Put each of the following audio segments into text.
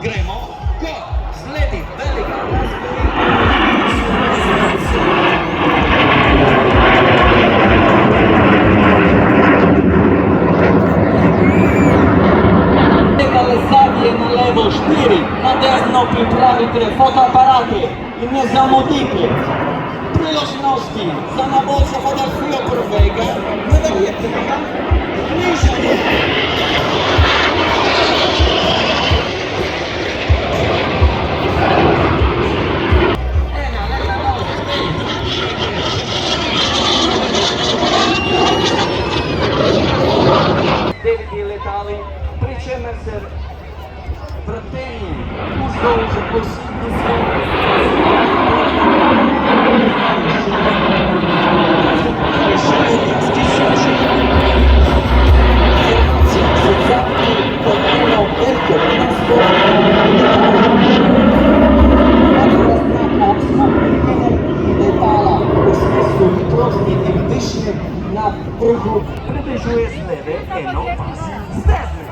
Gremo, gol, Sledi, velika na levo 4, na desno pripravite fotoaparate in ne zamudite priložnosti za najboljšo fotografijo prvega, ne verjete, nižanje. Дев'яті летали, при чому се vrtenje vzdolž posebno na krugu približuje z leve eno pas z desne.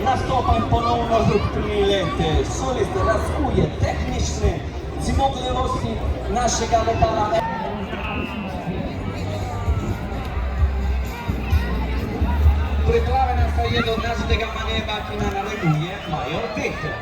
Nastopan ponovno z prilete, solist razkuje tehnične zmogljivosti našega letala. Pripravljena sta je do našega maneva, ki nam narekuje major Vektor.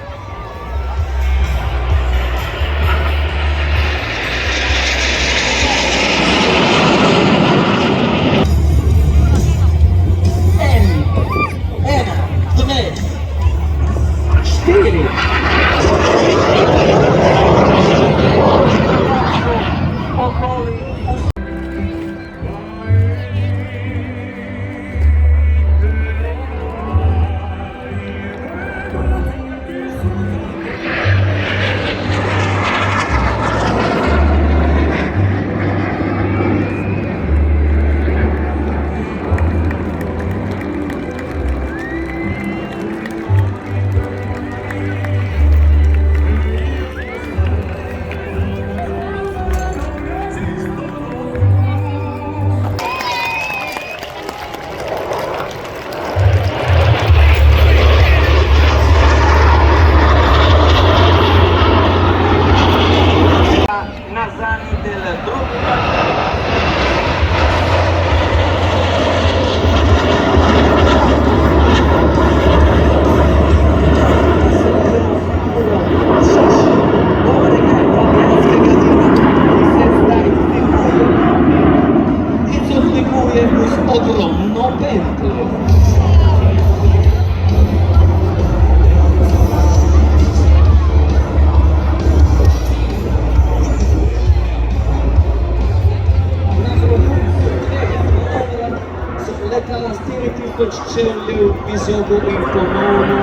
Odščeljev visoko in ponovno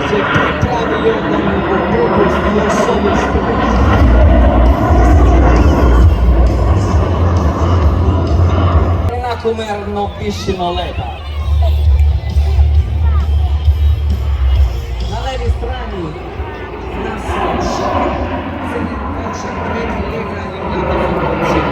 se pripravijo na mogotovost osobosti. Enakomerno višino leta. Na levi strani nas se ne veče preti legranje mlade funkcije.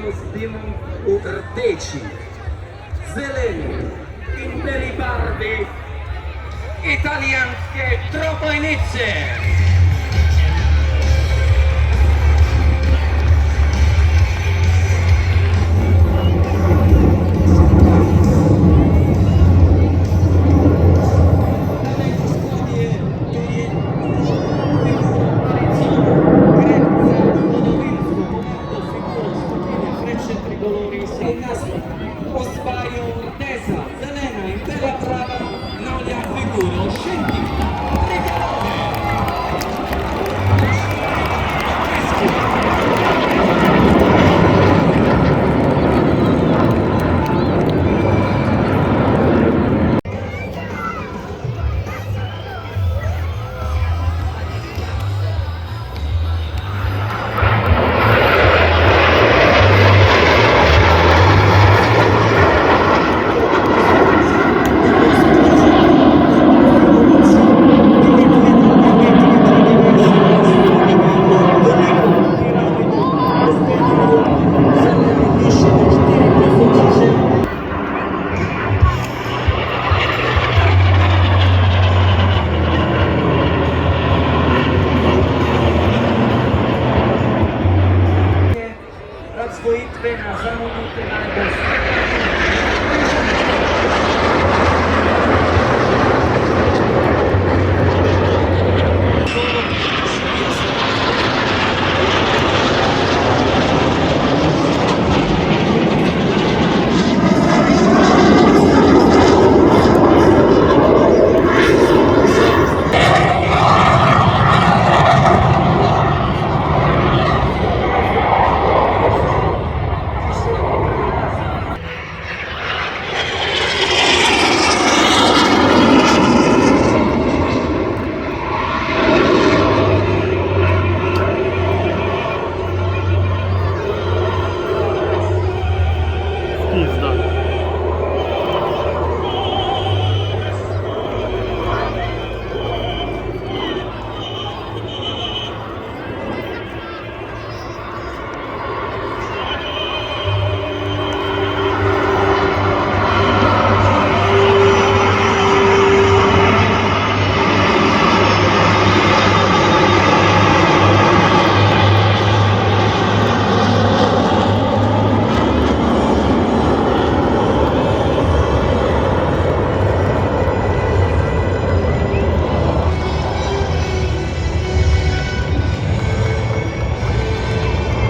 Z dymom u rdeči, zeleni in beli barvi italijanske trobojnice. Osvajajo rdeza, zelena in bela trava, navlja figuro šenti.